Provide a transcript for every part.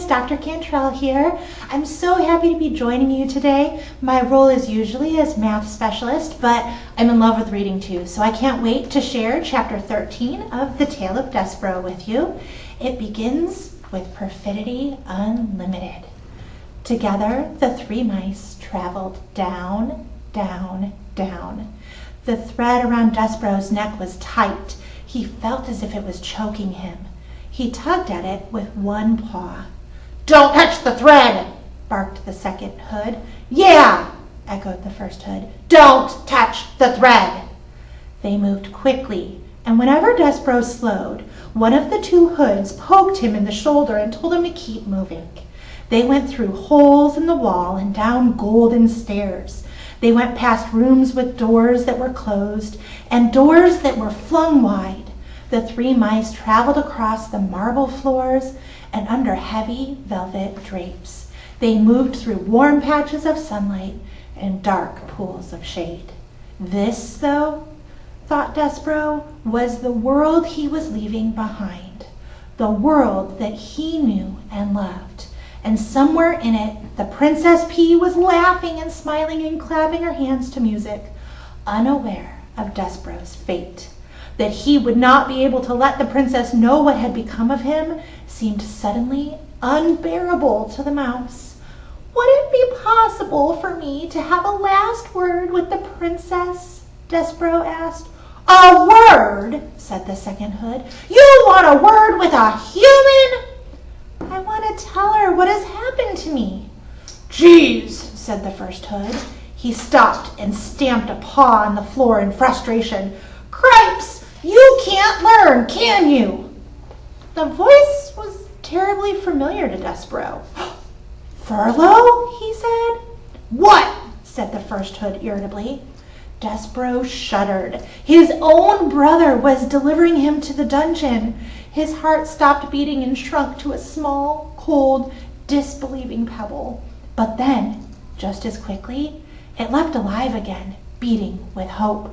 guys, Dr. Cantrell here. I'm so happy to be joining you today. My role is usually as math specialist, but I'm in love with reading too, so I can't wait to share Chapter 13 of The Tale of Despereaux with you. It begins with Perfidy Unlimited. Together, the three mice traveled down, down, down. The thread around Despereaux's neck was tight. He felt as if it was choking him. He tugged at it with one paw. "Don't touch the thread!" barked the second hood. "Yeah!" echoed the first hood. "Don't touch the thread!" They moved quickly, and whenever Despereaux slowed, one of the two hoods poked him in the shoulder and told him to keep moving. They went through holes in the wall and down golden stairs. They went past rooms with doors that were closed and doors that were flung wide. The three mice traveled across the marble floors and under heavy velvet drapes. They moved through warm patches of sunlight and dark pools of shade. This, though, thought Despereaux, was the world he was leaving behind, the world that he knew and loved. And somewhere in it, the Princess Pea was laughing and smiling and clapping her hands to music, unaware of Despereaux's fate. That he would not be able to let the princess know what had become of him seemed suddenly unbearable to the mouse. "Would it be possible for me to have a last word with the princess?" Despereaux asked. "A word?" said the second hood. "You want a word with a human?" "I want to tell her what has happened to me." "Geez," said the first hood. He stopped and stamped a paw on the floor in frustration. "Cripes! You can't learn, can you?" The voice was terribly familiar to Despereaux. "Furlough?" he said. "What?" said the first hood irritably. Despereaux shuddered. His own brother was delivering him to the dungeon. His heart stopped beating and shrunk to a small, cold, disbelieving pebble. But then, just as quickly, it leapt alive again, beating with hope.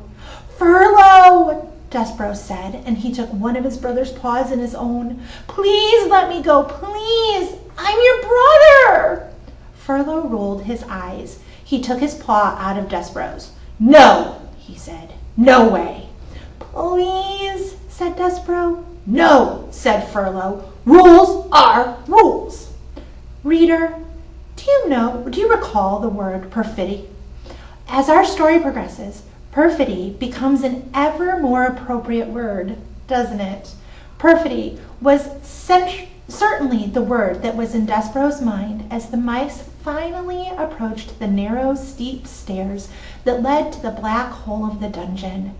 "Furlough!" Despereaux said, and he took one of his brother's paws in his own. "Please let me go, please! I'm your brother!" Furlough rolled his eyes. He took his paw out of Despereaux's. "No," he said. "No way." "Please," said Despereaux. "No," said Furlough. "Rules are rules." Reader, do you recall the word perfidy? As our story progresses, perfidy becomes an ever more appropriate word, doesn't it? Perfidy was certainly the word that was in Despereaux's mind as the mice finally approached the narrow, steep stairs that led to the black hole of the dungeon.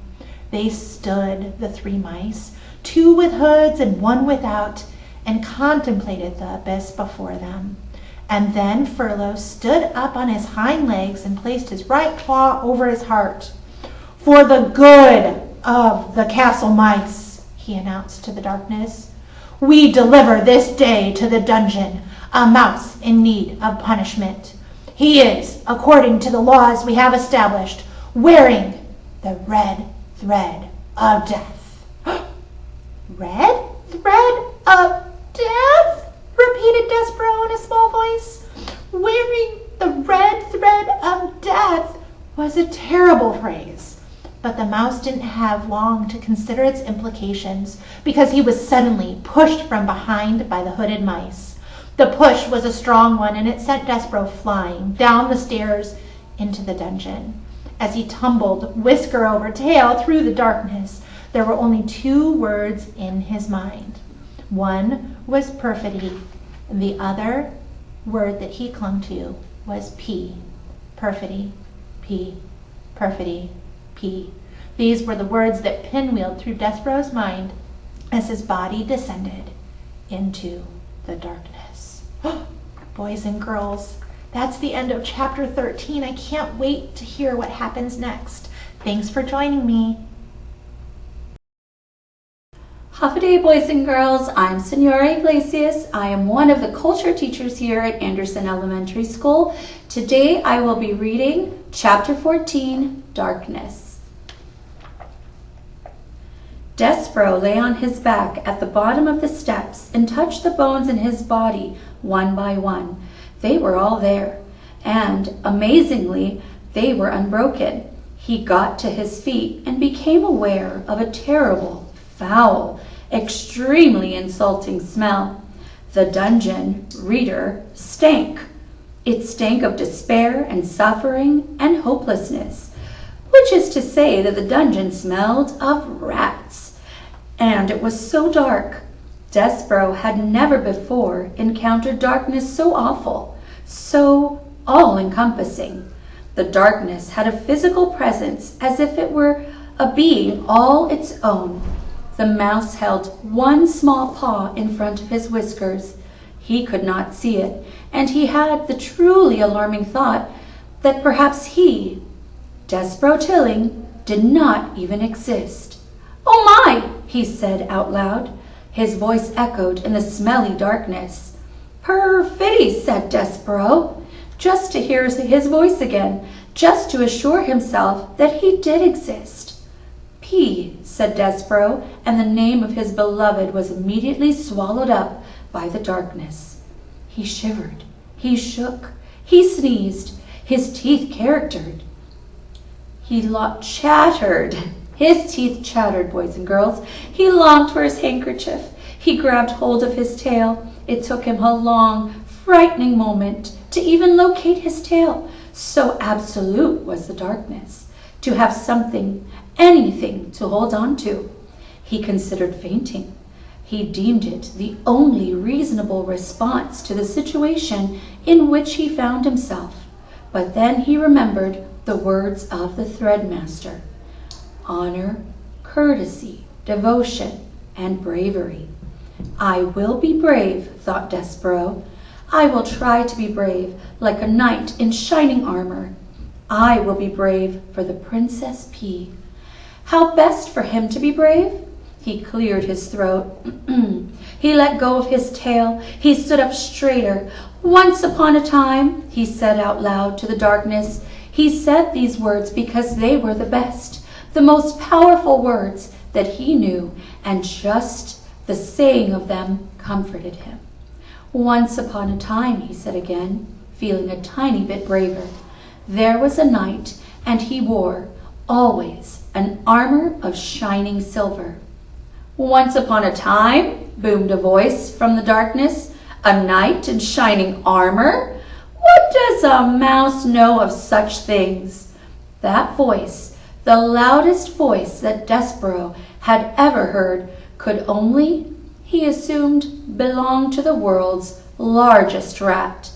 They stood, the three mice, two with hoods and one without, and contemplated the abyss before them. And then Furlough stood up on his hind legs and placed his right paw over his heart. "For the good of the castle mice," he announced to the darkness, "we deliver this day to the dungeon a mouse in need of punishment. He is, according to the laws we have established, wearing the red thread of death." "Red thread of death?" repeated Despereaux in a small voice. Wearing the red thread of death was a terrible phrase, but the mouse didn't have long to consider its implications because he was suddenly pushed from behind by the hooded mice. The push was a strong one, and it sent Despereaux flying down the stairs into the dungeon. As he tumbled whisker over tail through the darkness, there were only two words in his mind. One was perfidy, and the other word that he clung to was P. Perfidy, P. Perfidy, P. These were the words that pinwheeled through Despereaux's mind as his body descended into the darkness. Boys and girls, that's the end of Chapter 13. I can't wait to hear what happens next. Thanks for joining me. Hafa-day, boys and girls. I'm Senora Iglesias. I am one of the culture teachers here at Anderson Elementary School. Today I will be reading Chapter 14, Darkness. Despero lay on his back at the bottom of the steps and touched the bones in his body one by one. They were all there, and, amazingly, they were unbroken. He got to his feet and became aware of a terrible, foul, extremely insulting smell. The dungeon, reader, stank. It stank of despair and suffering and hopelessness, which is to say that the dungeon smelled of rats. And it was so dark. Despero had never before encountered darkness so awful, so all-encompassing. The darkness had a physical presence as if it were a being all its own. The mouse held one small paw in front of his whiskers. He could not see it, and he had the truly alarming thought that perhaps he, Despero Tilling, did not even exist. "Oh my!" he said out loud. His voice echoed in the smelly darkness. "Perfidy," said Despero, just to hear his voice again, just to assure himself that he did exist. "P," said Despero, and the name of his beloved was immediately swallowed up by the darkness. He shivered, he shook, he sneezed, his teeth chattered. His teeth chattered, boys and girls. He longed for his handkerchief. He grabbed hold of his tail. It took him a long, frightening moment to even locate his tail. So absolute was the darkness. To have something, anything to hold on to. He considered fainting. He deemed it the only reasonable response to the situation in which he found himself. But then he remembered the words of the threadmaster. Honor, courtesy, devotion, and bravery. I will be brave, thought Despero. I will try to be brave, like a knight in shining armor. I will be brave for the Princess P. How best for him to be brave? He cleared his throat. He let go of his tail. He stood up straighter. Once upon a time, he said out loud to the darkness. He said these words because they were the best, the most powerful words that he knew, and just the saying of them comforted him. Once upon a time, he said again, feeling a tiny bit braver, there was a knight, and he wore, always, an armor of shining silver. Once upon a time, boomed a voice from the darkness, a knight in shining armor? What does a mouse know of such things? That voice, the loudest voice that Despero had ever heard, could only, he assumed, belong to the world's largest rat.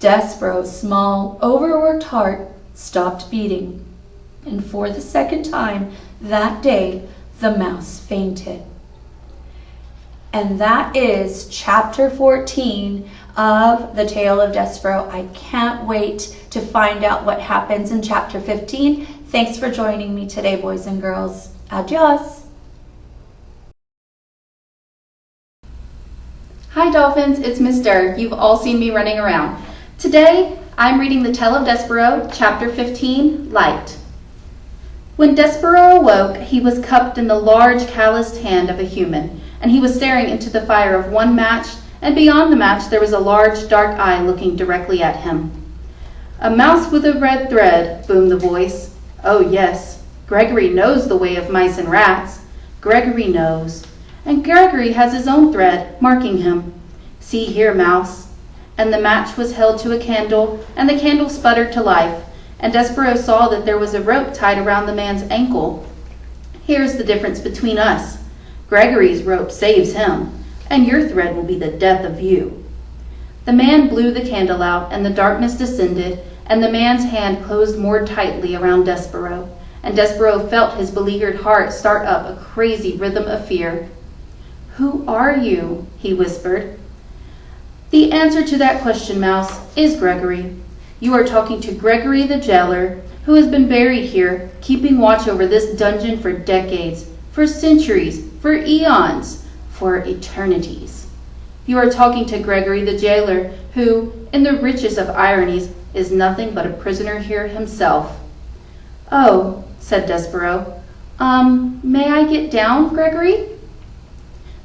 Despero's small, overworked heart stopped beating, and for the second time that day, the mouse fainted. And that is chapter 14 of The Tale of Despero. I can't wait to find out what happens in chapter 15. Thanks for joining me today, boys and girls. Adios. Hi Dolphins, it's Miss Dirk. You've all seen me running around. Today, I'm reading The Tale of Despero, chapter 15, Light. When Despero awoke, he was cupped in the large calloused hand of a human, and he was staring into the fire of one match, and beyond the match there was a large dark eye looking directly at him. A mouse with a red thread, boomed the voice. Oh yes, Gregory knows the way of mice and rats. Gregory knows. And Gregory has his own thread, marking him. See here, mouse. And the match was held to a candle, and the candle sputtered to life, and Despero saw that there was a rope tied around the man's ankle. Here's the difference between us. Gregory's rope saves him, and your thread will be the death of you. The man blew the candle out, and the darkness descended, and the man's hand closed more tightly around Despero, and Despero felt his beleaguered heart start up a crazy rhythm of fear. Who are you? He whispered. The answer to that question, Mouse, is Gregory. You are talking to Gregory the jailer, who has been buried here, keeping watch over this dungeon for decades, for centuries, for eons, for eternities. You are talking to Gregory the jailer, who, in the richest of ironies, is nothing but a prisoner here himself. Oh, said Despero, May I get down, Gregory?"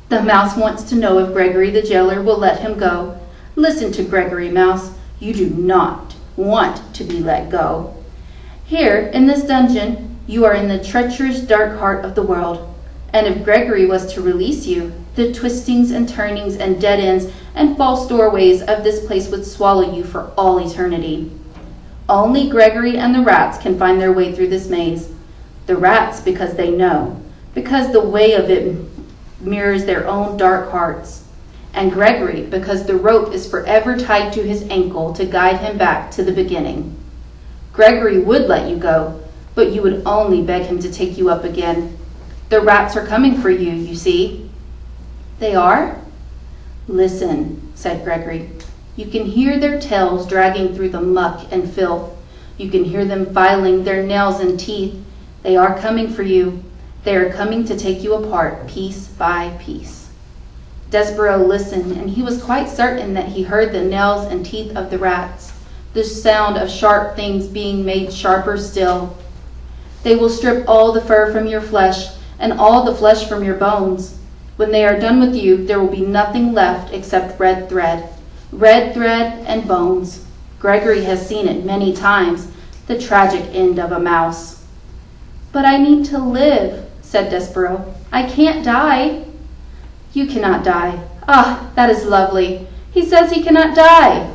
The mouse wants to know if Gregory the jailer will let him go. Listen to Gregory, Mouse. You do not want to be let go. Here, in this dungeon, you are in the treacherous dark heart of the world. And if Gregory was to release you, the twistings and turnings and dead ends and false doorways of this place would swallow you for all eternity. Only Gregory and the rats can find their way through this maze. The rats because they know, because the way of it mirrors their own dark hearts. And Gregory because the rope is forever tied to his ankle to guide him back to the beginning. Gregory would let you go, but you would only beg him to take you up again. The rats are coming for you, you see. They are? Listen, said Gregory. You can hear their tails dragging through the muck and filth. You can hear them filing their nails and teeth. They are coming for you. They are coming to take you apart, piece by piece. Despereaux listened, and he was quite certain that he heard the nails and teeth of the rats, the sound of sharp things being made sharper still. They will strip all the fur from your flesh, and all the flesh from your bones. When they are done with you, there will be nothing left except red thread and bones. Gregory has seen it many times, the tragic end of a mouse. But I need to live, said Despereaux. I can't die. You cannot die. Ah, that is lovely. He says he cannot die.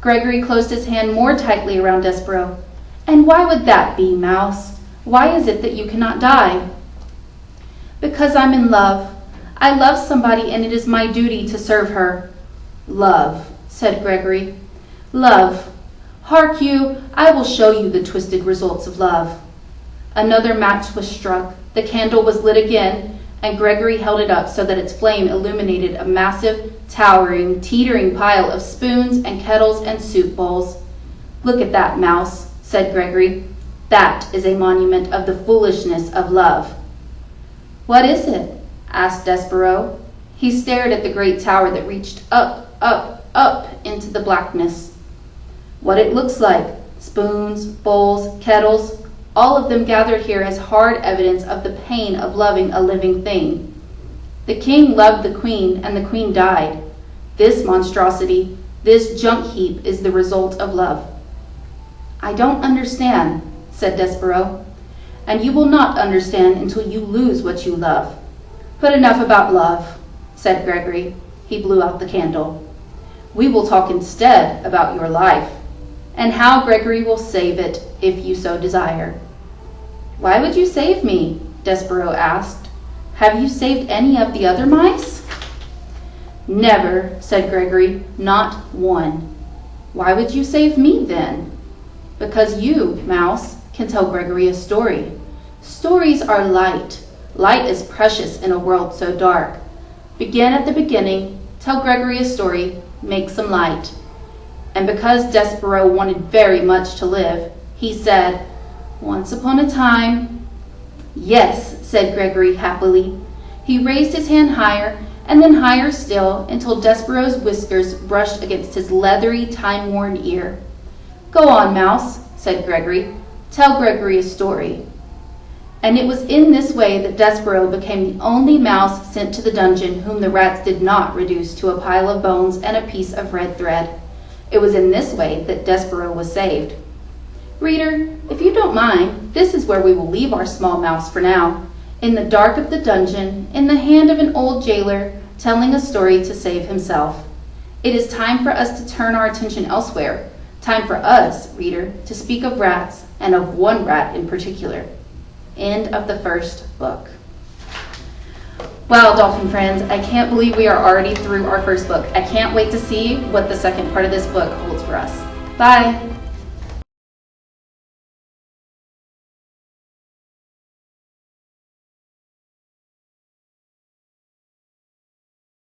Gregory closed his hand more tightly around Despereaux. And why would that be, Mouse? Why is it that you cannot die? Because I'm in love. I love somebody, and it is my duty to serve her. Love, said Gregory. Love. Hark you, I will show you the twisted results of love. Another match was struck. The candle was lit again, and Gregory held it up so that its flame illuminated a massive, towering, teetering pile of spoons and kettles and soup bowls. Look at that, Mouse, said Gregory. That is a monument of the foolishness of love. What is it? Asked Despereaux. He stared at the great tower that reached up into the blackness. What it looks like, spoons, bowls, kettles, all of them gathered here as hard evidence of the pain of loving a living thing. The king loved the queen, and the queen died. This monstrosity, this junk heap is the result of love. I don't understand, said Despereaux, and you will not understand until you lose what you love. But enough about love, said Gregory. He blew out the candle. We will talk instead about your life, and how Gregory will save it if you so desire. Why would you save me? Despereaux asked. Have you saved any of the other mice? Never, said Gregory, not one. Why would you save me then? Because you, Mouse, can tell Gregory a story. Stories are light. Light is precious in a world so dark. Begin at the beginning, tell Gregory a story, make some light. And because Despereaux wanted very much to live, he said, Once upon a time. Yes, said Gregory happily. He raised his hand higher, and then higher still, until Despereaux's whiskers brushed against his leathery, time-worn ear. Go on, Mouse, said Gregory. Tell Gregory a story. And it was in this way that Despereaux became the only mouse sent to the dungeon whom the rats did not reduce to a pile of bones and a piece of red thread. It was in this way that Despereaux was saved. Reader, if you don't mind, this is where we will leave our small mouse for now, in the dark of the dungeon, in the hand of an old jailer, telling a story to save himself. It is time for us to turn our attention elsewhere, time for us, reader, to speak of rats, and of one rat in particular. End of the first book. Wow, dolphin friends, I can't believe we are already through our first book. I can't wait to see what the second part of this book holds for us. Bye!